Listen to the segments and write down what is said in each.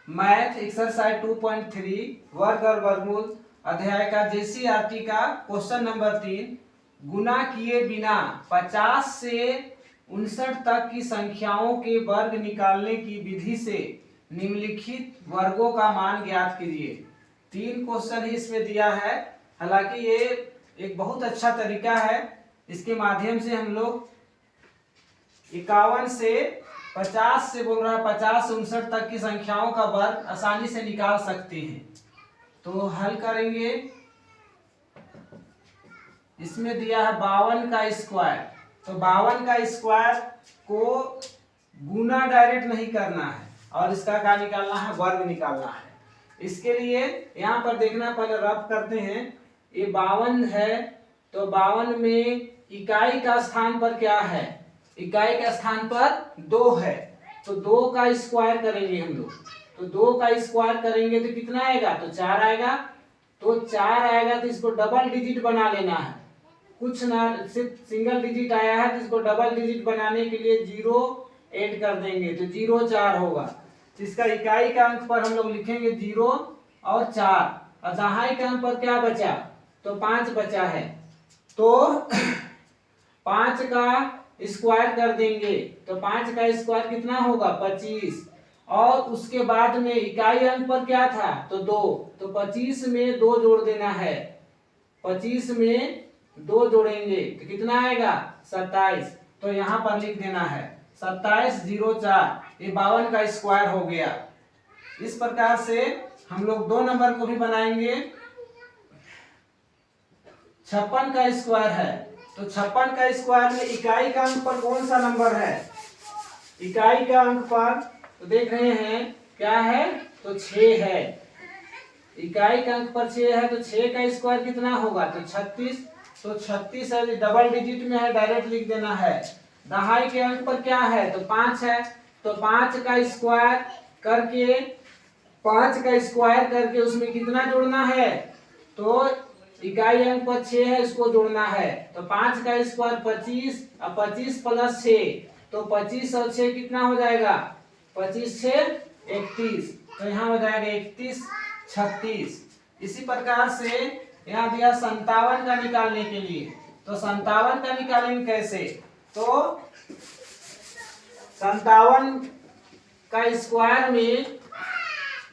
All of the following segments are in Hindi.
मैथ एक्सरसाइज 2.3 वर्ग और वर्गमूल अध्याय का जेसीईआरटी का क्वेश्चन नंबर 3। गुना किए बिना 50 से 59 तक की संख्याओं के वर्ग निकालने की विधि से निम्नलिखित वर्गों का मान ज्ञात कीजिए। 3 क्वेश्चन ही इसमें दिया है। हालांकि ये एक बहुत अच्छा तरीका है, इसके माध्यम से हम लोग 51 से 50 से बोल रहा है 50 से 59 तक की संख्याओं का वर्ग आसानी से निकाल सकते हैं। तो हल करेंगे। इसमें दिया है 52 का स्क्वायर, तो 52 का स्क्वायर को गुना डायरेक्ट नहीं करना है और इसका क्या निकालना है, वर्ग निकालना है। इसके लिए यहाँ पर देखना, पहले रफ करते हैं। ये 52 है, तो 52 में इकाई का स्थान पर क्या है, इकाई के स्थान पर 2 है, तो 2 का स्क्वायर करेंगे हम लोग। तो 2 का स्क्वायर करेंगे तो कितना आएगा, तो 4 आएगा। तो 4 आएगा तो इसको डबल डिजिट बना लेना है। कुछ ना, सिर्फ सिंगल डिजिट आया है तो इसको डबल डिजिट बनाने के लिए 0 ऐड कर देंगे तो 0 4 होगा। तो इसका इकाई का अंक पर हम लोग लिखेंगे 0 और 4, और दहाई के अंक पर क्या बचा, तो 5 बचा है। तो 5 का स्क्वायर कर देंगे तो 5 का स्क्वायर कितना होगा, 25। और उसके बाद में इकाई अंक पर क्या था, तो 2, तो 25 में 2 जोड़ देना है। 25 में 2 जोड़ेंगे तो कितना आएगा, 27। तो यहाँ पर लिख देना है 27 0 4, ये 52 का स्क्वायर हो गया। इस प्रकार से हम लोग 2 नंबर को भी बनाएंगे। 56 का स्क्वायर है, तो 56 का स्क्वायर में इकाई का अंक पर कौन सा नंबर है, इकाई का अंक पर तो देख रहे हैं क्या है, तो 6 है। इकाई का अंक पर 6 है, तो 6 का स्क्वायर कितना होगा, तो 36। तो 36 है, डबल डिजिट में है, डायरेक्ट लिख देना है। दहाई के अंक पर क्या है, तो 5 है, तो 5 का स्क्वायर करके 5 का स्क्वायर करके उसमें कितना जोड़ना है, तो इकाई अंक पर 6 है, इसको जोड़ना है। तो 5 का स्क्वायर 25 और 25 प्लस 6, तो 25 और 6 कितना हो जाएगा, 25 से 31, तो यहाँ हो जाएगा 31 36। इसी प्रकार से यहाँ दिया 57 का निकालने के लिए, तो 57 का निकालेंगे कैसे, तो 57 का स्क्वायर में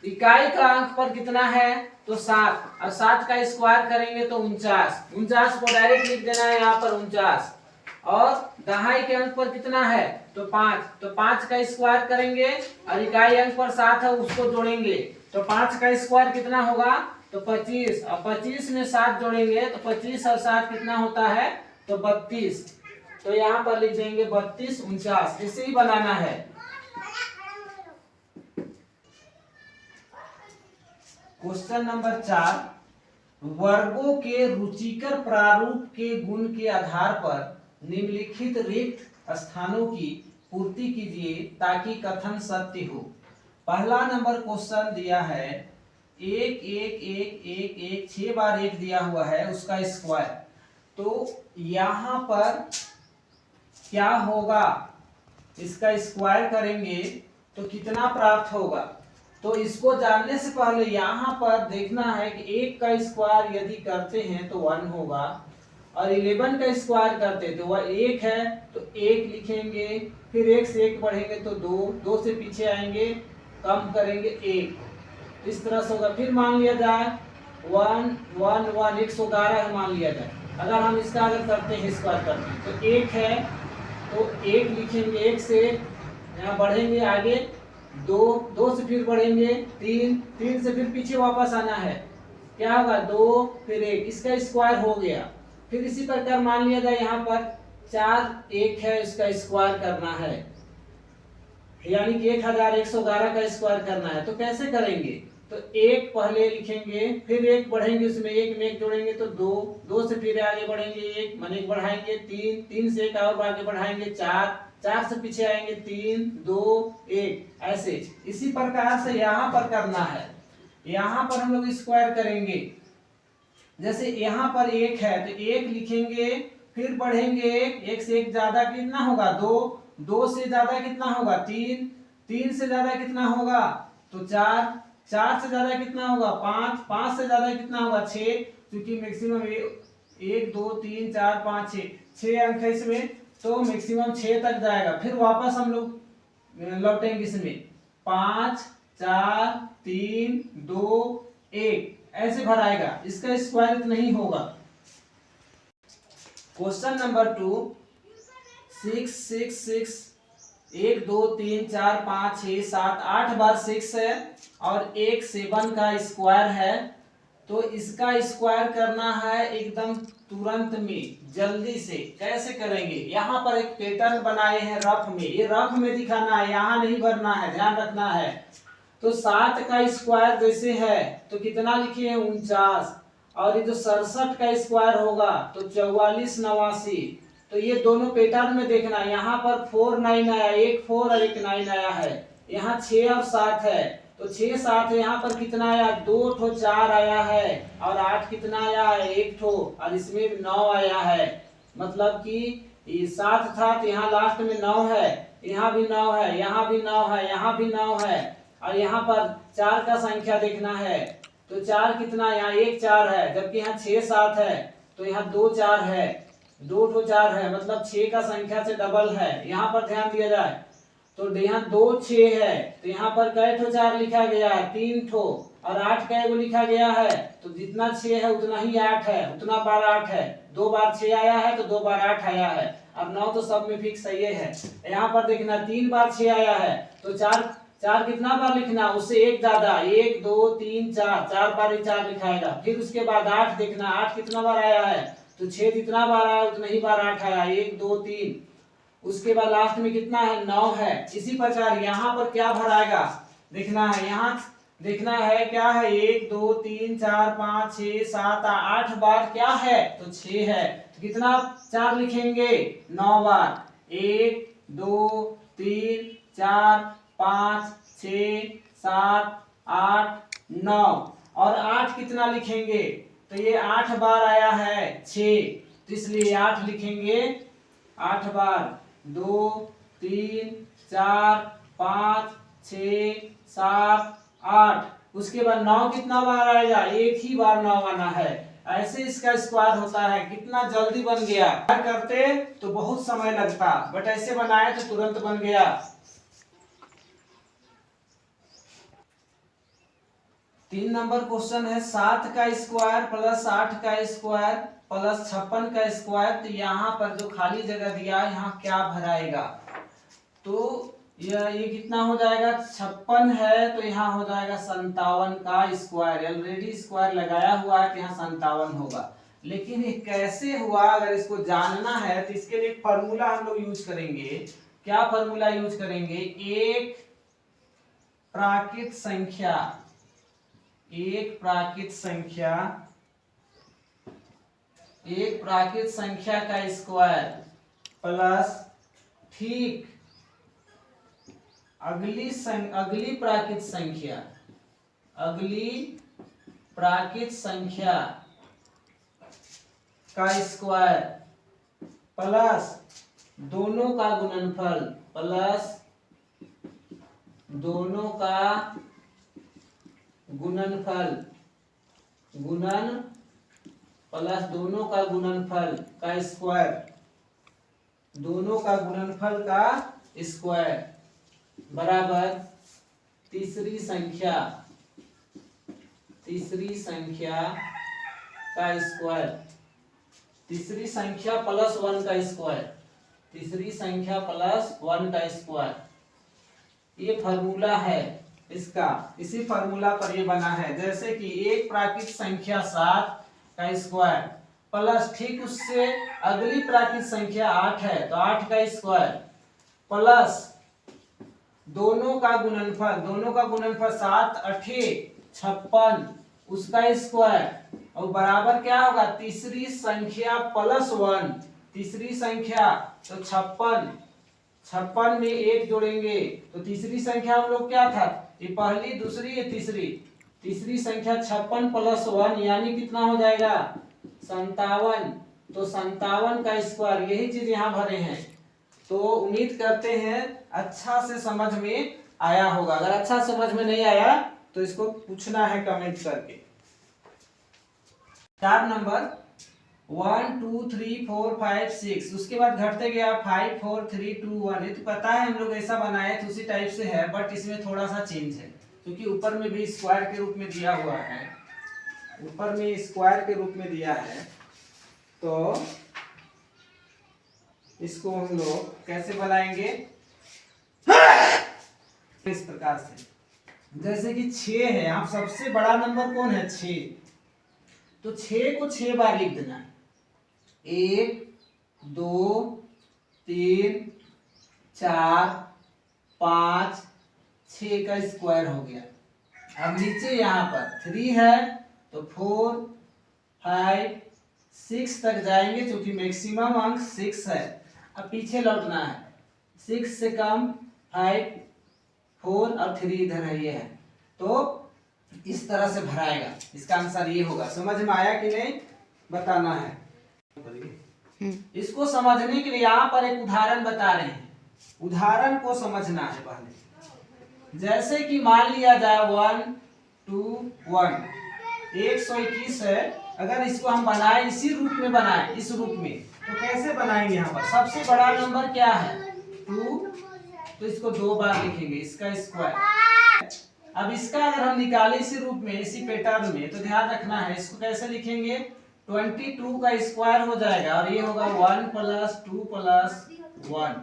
इकाई का अंक पर कितना है, तो 7, और 7 का स्क्वायर करेंगे तो 49। 49 को डायरेक्ट लिख देना है यहाँ पर 49। और दहाई के अंक पर कितना है, तो 5, तो 5 का स्क्वायर करेंगे और इकाई अंक पर 7 है, उसको जोड़ेंगे। तो 5 का स्क्वायर कितना होगा, तो 25, और 25 में 7 जोड़ेंगे तो 25 और 7 कितना होता है, तो 32। तो यहाँ पर लिख देंगे 32 49, इसे ही बनाना है। क्वेश्चन नंबर 4, वर्गों के रुचिकर प्रारूप के गुण के आधार पर निम्नलिखित रिक्त स्थानों की पूर्ति कीजिए ताकि कथन सत्य हो। पहला नंबर क्वेश्चन दिया है 1 1 1 1 1, 6 बार 1 दिया हुआ है, उसका स्क्वायर। तो यहाँ पर क्या होगा, इसका स्क्वायर करेंगे तो कितना प्राप्त होगा। तो इसको जानने से पहले यहाँ पर देखना है कि 1 का स्क्वायर यदि करते हैं तो 1 होगा, और 11 का स्क्वायर करते हैं तो वह 1 है, तो 1 लिखेंगे। फिर 1 से 1 बढ़ेंगे तो 2, 2 से पीछे आएंगे, कम करेंगे 1, इस तरह से होगा। फिर मान लिया जाए 1 1 1 111 है मान लिया जाए। अगर हम इसका अगर करते हैं स्क्वायर करते हैं तो 1 है, तो 1 लिखेंगे, 1 से यहाँ बढ़ेंगे आगे 2, 2 से फिर बढ़ेंगे 3, 3 से फिर पीछे वापस आना है, क्या होगा 2 फिर 1, इसका स्क्वायर हो गया। फिर इसी प्रकार मान लिया जाए यहाँ पर 4 1 है, इसका स्क्वायर करना है, यानी कि 1111 का स्क्वायर करना है। तो कैसे करेंगे, तो 1 पहले लिखेंगे, फिर 1 बढ़ेंगे, उसमें 1 में 1 जोड़ेंगे तो 2, 2 से फिर आगे बढ़ेंगे 1 मान 1 बढ़ाएंगे 3, 3 से 1 और आगे बढ़ाएंगे 4, 4 से पीछे आएंगे 3 2 1, ऐसे। इसी प्रकार से यहाँ पर करना है। यहाँ पर हम लोग स्क्वायर करेंगे, जैसे यहाँ पर 1 है तो 1 लिखेंगे, फिर बढ़ेंगे 1 से 1 ज्यादा कितना होगा 2, 2 से ज्यादा कितना होगा 3, 3 से ज्यादा कितना होगा, तो 4, 4 से ज्यादा कितना होगा 5, 5 से ज्यादा कितना होगा 6, क्योंकि मैक्सिमम 1 2 3 4 5 6 अंक है इसमें, तो मैक्सिमम 6 तक जाएगा। फिर वापस हम लोग लौटेंगे इसमें 5 4 3 2 1 ऐसे भराएगा, इसका स्क्वायर नहीं होगा। क्वेश्चन नंबर 2, 6 6 6 1 2 3 4 5 6 7 8 बार 6 है और एक 7 का स्क्वायर है, तो इसका स्क्वायर करना है एकदम तुरंत में, जल्दी से। कैसे करेंगे, यहाँ पर एक पैटर्न बनाए हैं रफ में, ये रफ में दिखाना है, यहाँ नहीं भरना है, ध्यान रखना है। तो 7 का स्क्वायर जैसे है तो कितना लिखे हैं 49, और ये जो 67 का स्क्वायर होगा तो 44 89। तो ये दोनों पैटर्न में देखना है, यहाँ पर 4 9 आया, एक 4 और एक 9 आया है, यहाँ 6 और 7 है, तो 6 7 यहाँ पर कितना आया 2 ठो 4 आया है, और 8 कितना आया है 1 ठो, और इसमें 9 आया है। मतलब कि ये 7 था तो यहाँ लास्ट में 9 है, यहाँ भी 9 है, यहाँ भी 9 है, यहाँ भी 9 है, और यहाँ पर 4 का संख्या देखना है, तो 4 कितना, यहाँ 1 4 है, जबकि यहाँ 6 7 है, तो यहाँ 2 4 है, 2 ठो 4 है, मतलब 6 का संख्या से डबल है। यहाँ पर ध्यान दिया जाए तो यहाँ 2 6 है, तो यहाँ पर कै ठो 4 लिखा गया है 3 ठो, और 8 कै गो लिखा गया है, तो जितना 6 है उतना ही 8 है, उतना बार 8 है, 2 बार 6 आया है तो 2 बार 8 आया है। अब 9 तो सब में फिक्स सही है। यहाँ पर देखना 3 बार 6 आया है, तो 4 कितना बार लिखना, उससे एक ज्यादा, 1 2 3 4, 4 बार ही 4 लिखाएगा। फिर उसके बाद 8 देखना, 8 कितना बार आया है, तो 6 जितना बार आया उतना ही बार 8 आया, 1 2 3। उसके बाद लास्ट में कितना है 9 है। इसी प्रकार यहाँ पर क्या भराएगा देखना है, यहाँ देखना है क्या है 1 2 3 4 5 6 7 8 बार क्या है तो 6 है, तो कितना 4 लिखेंगे 9 बार, 1 2 3 4 5 6 7 8 9, और 8 कितना लिखेंगे, तो ये 8 बार आया है 6, तो इसलिए 8 लिखेंगे 8 बार, 2 3 4 5 6 7 8। उसके बाद 9 कितना बार आएगा, एक ही बार 9 आना है। ऐसे इसका स्क्वायर होता है। कितना जल्दी बन गया, करते तो बहुत समय लगता, बट ऐसे बनाए तो तुरंत बन गया। 3 नंबर क्वेश्चन है 7 का स्क्वायर प्लस 8 का स्क्वायर प्लस 56 का स्क्वायर, तो यहाँ पर जो खाली जगह दिया है यहाँ क्या भराएगा, तो ये कितना हो जाएगा 56 है, तो यहाँ हो जाएगा 57 का स्क्वायर। ऑलरेडी स्क्वायर लगाया हुआ है तो यहाँ 57 होगा, लेकिन ये कैसे हुआ अगर इसको जानना है तो इसके लिए फॉर्मूला हम लोग यूज करेंगे। क्या फॉर्मूला यूज करेंगे, एक प्राकृत संख्या, एक प्राकृत संख्या का स्क्वायर प्लस ठीक अगली प्राकृत संख्या का स्क्वायर प्लस दोनों का गुणनफल, प्लस दोनों का गुणनफल प्लस दोनों का गुणनफल का स्क्वायर, दोनों का गुणनफल का स्क्वायर बराबर तीसरी संख्या का स्क्वायर, तीसरी संख्या प्लस 1 का स्क्वायर, तीसरी संख्या प्लस 1 का स्क्वायर। ये फॉर्मूला है इसका, इसी फॉर्मूला पर ये बना है। जैसे कि एक प्राकृत संख्या 7 का स्क्वायर प्लस ठीक उससे अगली प्राकृत संख्या 8 है तो 8 का स्क्वायर प्लस दोनों का गुणनफल 7 8 56 उसका स्क्वायर, और बराबर क्या होगा तीसरी संख्या प्लस 1, तीसरी संख्या तो 56 में 1 जोड़ेंगे तो तीसरी संख्या हम लोग क्या था, ये पहली दूसरी ये तीसरी संख्या 56 प्लस 1 यानी कितना हो जाएगा 57, तो 57 का स्क्वायर। यही चीज यहाँ भरे हैं। तो उम्मीद करते हैं अच्छा से समझ में आया होगा। अगर अच्छा समझ में नहीं आया तो इसको पूछना है कमेंट करके। 4 नंबर 1 2 3 4 5 6, उसके बाद घटते गया 5 4 3 2 1। ये तो पता है हम लोग ऐसा बनाए तो उसी टाइप से है, बट इसमें थोड़ा सा चेंज है क्योंकि ऊपर में भी स्क्वायर के रूप में दिया हुआ है, ऊपर में स्क्वायर के रूप में दिया है। तो इसको हम लोग कैसे बनाएंगे, इस प्रकार से। जैसे कि 6 है, यहाँ सबसे बड़ा नंबर कौन है 6, तो 6 को 6 बार लिख देना है। 1 2 3 4 5 6 का स्क्वायर हो गया। अब नीचे यहाँ पर 3 है तो 4 5 6 तक जाएंगे क्योंकि मैक्सिमम अंक 6 है। अब पीछे लौटना है, 6 से कम 5 4 और 3 इधर है, ये है। तो इस तरह से भराएगा, इसका आंसर ये होगा। समझ में आया कि नहीं बताना है। इसको समझने के लिए यहाँ पर एक उदाहरण बता रहे हैं, उदाहरण को समझना है पहले। जैसे कि मान लिया जाए 1 2 1 121 है। अगर इसको हम बनाए इसी रूप में बनाए, इस रूप में, तो कैसे बनाएंगे। यहाँ पर सबसे बड़ा नंबर क्या है 2, तो इसको 2 बार लिखेंगे, इसका स्क्वायर। अब इसका अगर हम निकाले इसी रूप में, इसी पैटर्न में, तो ध्यान रखना है इसको कैसे लिखेंगे। 22 का स्क्वायर हो जाएगा और ये होगा 1 + 2 + 1,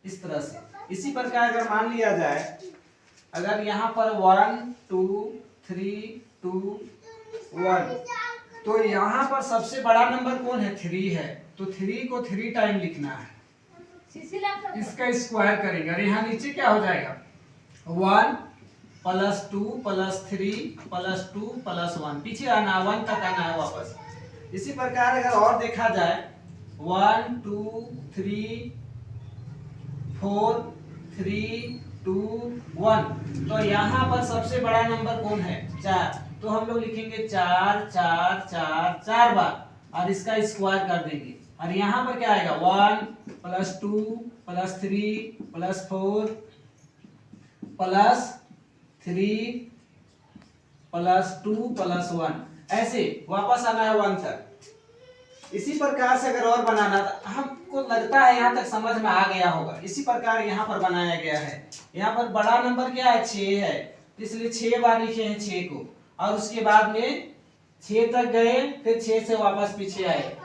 इस तरह से। इसी प्रकार अगर मान लिया जाए, अगर यहाँ पर 1 2 3 2 1, तो यहाँ पर सबसे बड़ा नंबर कौन है 3 है, तो 3 को 3 टाइम लिखना है, इसका स्क्वायर करेंगे। और यहाँ नीचे क्या हो जाएगा 1 + 2 + 3 + 2 + 1, पीछे आना 1 तक आना है वापस। इसी प्रकार अगर और देखा जाए 1 2 3 4 3 2 1, तो यहाँ पर सबसे बड़ा नंबर कौन है 4, तो हम लोग लिखेंगे 4 4 4 4 बार और इसका स्क्वायर कर देंगे। और यहाँ पर क्या आएगा 1 + 2 + 3 + 4 + 3 + 2 + 1, ऐसे वापस आना है 1 तक। इसी प्रकार से अगर और बनाना, हमको लगता है यहाँ तक समझ में आ गया होगा। इसी प्रकार यहाँ पर बनाया गया है। यहाँ पर बड़ा नंबर क्या है 6 है, इसलिए 6 बार लिखे हैं 6 को, और उसके बाद में 6 तक गए, फिर 6 से वापस पीछे आए,